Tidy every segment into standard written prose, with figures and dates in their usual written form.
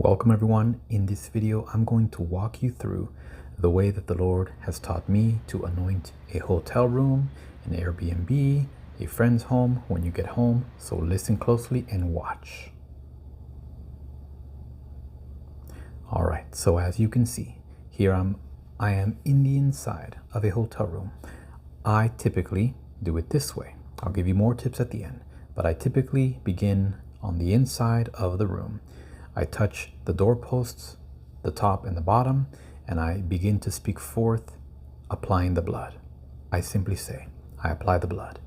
Welcome everyone. In this video, I'm going to walk you through the way that the Lord has taught me to anoint a hotel room, an Airbnb, a friend's home when you get home. So listen closely and watch. All right, so as you can see, here I am in the inside of a hotel room. I typically do it this way. I'll give you more tips at the end, but I typically begin on the inside of the room. I touch the doorposts, the top and the bottom, and I begin to speak forth, applying the blood. I simply say, I apply the blood.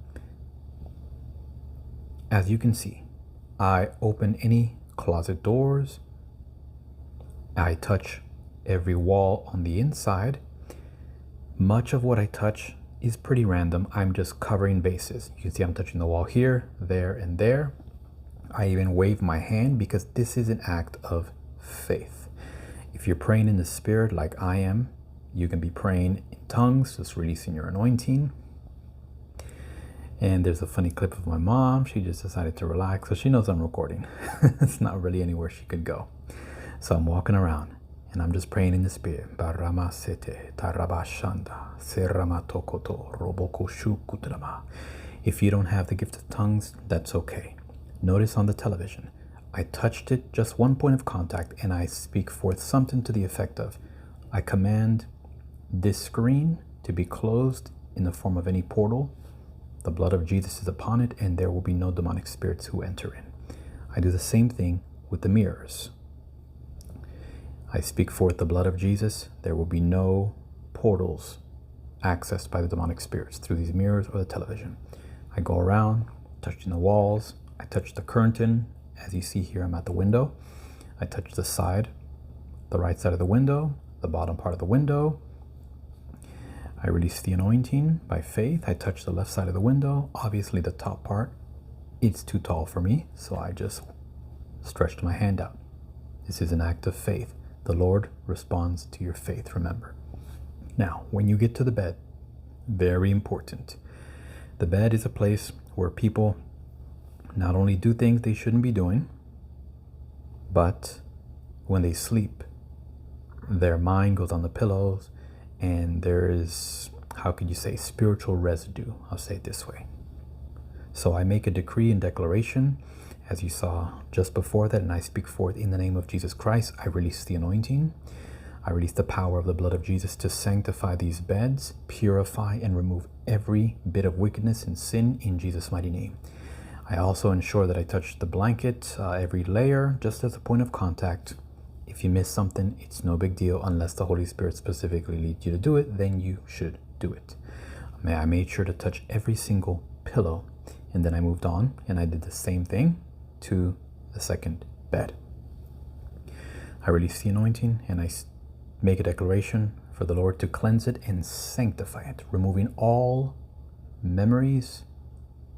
As you can see, I open any closet doors. I touch every wall on the inside. Much of what I touch is pretty random. I'm just covering bases. You can see I'm touching the wall here, there, and there. I even wave my hand because this is an act of faith. If you're praying in the Spirit like I am, you can be praying in tongues, just releasing your anointing. And there's a funny clip of my mom. She just decided to relax, so she knows I'm recording. It's not really anywhere she could go. So I'm walking around and I'm just praying in the Spirit. If you don't have the gift of tongues, that's okay. Notice on the television, I touched it, just one point of contact, and I speak forth something to the effect of, I command this screen to be closed in the form of any portal. The blood of Jesus is upon it, and there will be no demonic spirits who enter in. I do the same thing with the mirrors. I speak forth the blood of Jesus. There will be no portals accessed by the demonic spirits through these mirrors or the television. I go around, touching the walls. I touch the curtain. As you see here, I'm at the window. I touch the side, the right side of the window, the bottom part of the window. I release the anointing by faith. I touch the left side of the window. Obviously the top part, it's too tall for me, so I just stretched my hand out. This is an act of faith. The Lord responds to your faith, remember. Now, when you get to the bed, very important. The bed is a place where people not only do things they shouldn't be doing, but when they sleep, their mind goes on the pillows and there is, how could you say, spiritual residue. I'll say it this way. So I make a decree and declaration, as you saw just before that, and I speak forth in the name of Jesus Christ. I release the anointing. I release the power of the blood of Jesus to sanctify these beds, purify and remove every bit of wickedness and sin in Jesus' mighty name. I also ensure that I touch the blanket, every layer, just as a point of contact. If you miss something, it's no big deal unless the Holy Spirit specifically leads you to do it, then you should do it. I made sure to touch every single pillow, and then I moved on and I did the same thing to the second bed. I release the anointing and I make a declaration for the Lord to cleanse it and sanctify it, removing all memories,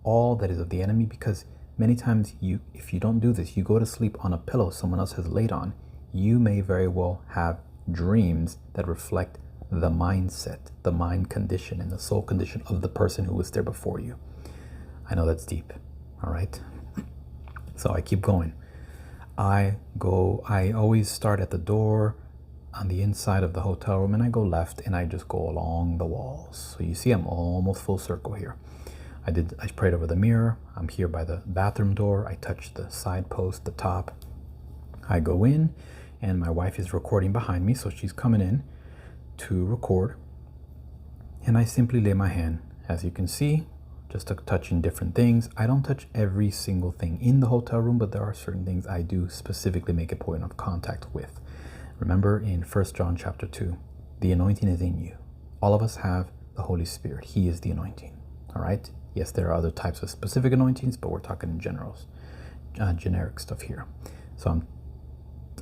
all that is of the enemy, because many times if you don't do this, you go to sleep on a pillow someone else has laid on, you may very well have dreams that reflect the mindset, the mind condition and the soul condition of the person who was there before you. I know that's deep. All right. So I keep going. I always start at the door on the inside of the hotel room, and I go left and I just go along the walls. So you see I'm almost full circle here. I prayed over the mirror. I'm here by the bathroom door. I touch the side post, the top. I go in and my wife is recording behind me, so she's coming in to record. And I simply lay my hand, as you can see, just touching different things. I don't touch every single thing in the hotel room, but there are certain things I do specifically make a point of contact with. Remember in 1 John chapter 2, the anointing is in you. All of us have the Holy Spirit. He is the anointing. All right. Yes, there are other types of specific anointings, but we're talking in generals, generic stuff here. So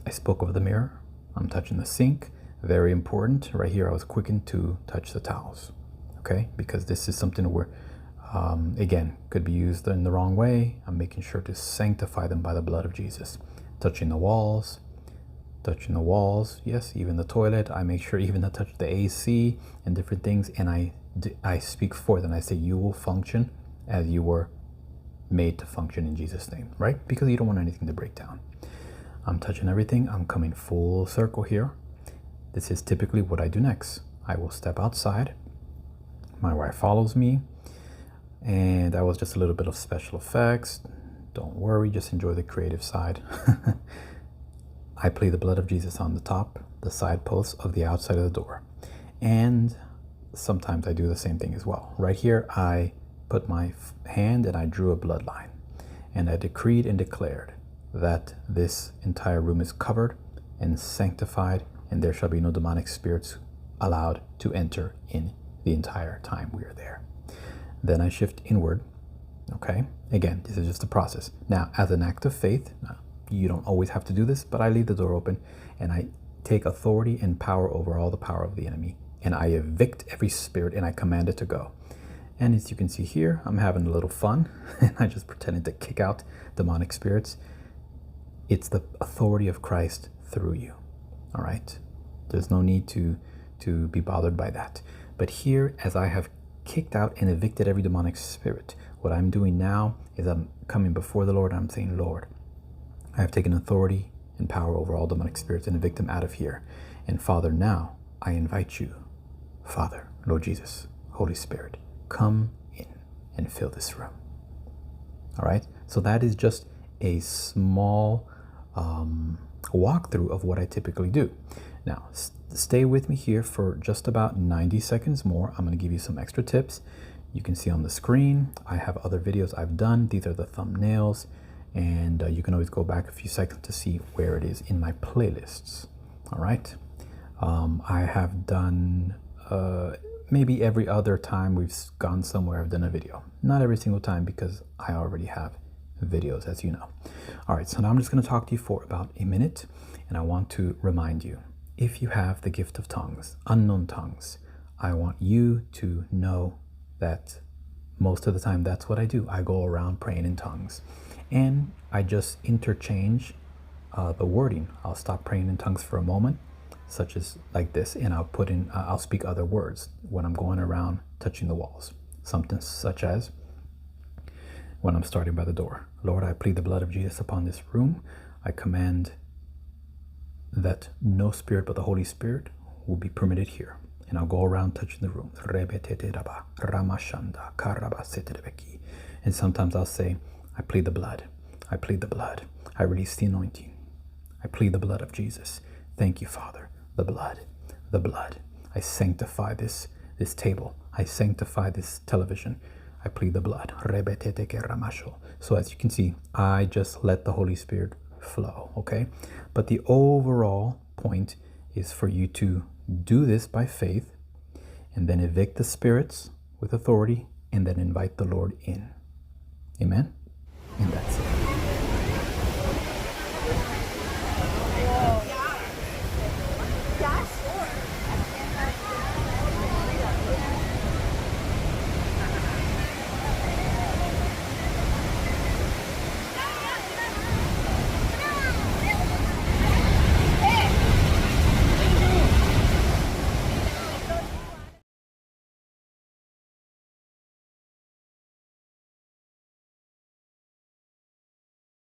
I spoke over the mirror. I'm touching the sink. Very important. Right here, I was quickened to touch the towels. Okay, because this is something where, again, could be used in the wrong way. I'm making sure to sanctify them by the blood of Jesus. Touching the walls. Yes, even the toilet. I make sure even to touch the AC and different things, and I speak forth and I say, you will function as you were made to function in Jesus' name, right? Because you don't want anything to break down. I'm touching everything. I'm coming full circle here. This is typically what I do next. I will step outside. My wife follows me. And that was just a little bit of special effects. Don't worry, just enjoy the creative side. I plead the blood of Jesus on the top, the side posts of the outside of the door. And sometimes I do the same thing as well. Right here, I put my hand and I drew a bloodline. And I decreed and declared that this entire room is covered and sanctified, and there shall be no demonic spirits allowed to enter in the entire time we are there. Then I shift inward. Okay, again, this is just a process. Now, as an act of faith, you don't always have to do this, but I leave the door open and I take authority and power over all the power of the enemy, and I evict every spirit and I command it to go. And as you can see here, I'm having a little fun and I just pretended to kick out demonic spirits. It's the authority of Christ through you. All right, there's no need to be bothered by that. But here, as I have kicked out and evicted every demonic spirit, what I'm doing now is I'm coming before the Lord and I'm saying, Lord, I have taken authority and power over all demonic spirits and evict them out of here. And Father, now I invite you, Father, Lord Jesus, Holy Spirit, come in and fill this room. All right, so that is just a small walkthrough of what I typically do. Now, stay with me here for just about 90 seconds more. I'm going to give you some extra tips. You can see on the screen, I have other videos I've done. These are the thumbnails, and you can always go back a few seconds to see where it is in my playlists. All right. I have done maybe every other time we've gone somewhere, I've done a video. Not every single time, because I already have videos, as you know. All right, so now I'm just going to talk to you for about a minute, and I want to remind you, if you have the gift of tongues, unknown tongues, I want you to know that most of the time that's what I do. I go around praying in tongues, and I just interchange the wording. I'll stop praying in tongues for a moment, such as like this, and I'll speak other words when I'm going around touching the walls. Something such as, when I'm starting by the door, Lord, I plead the blood of Jesus upon this room. I command that no spirit but the Holy Spirit will be permitted here. And I'll go around touching the room. And sometimes I'll say, I plead the blood. I plead the blood. I release the anointing. I plead the blood of Jesus. Thank you, Father. The blood. The blood. I sanctify this table. I sanctify this television. I plead the blood. So as you can see, I just let the Holy Spirit flow, okay? But the overall point is for you to do this by faith, and then evict the spirits with authority, and then invite the Lord in. Amen? And that's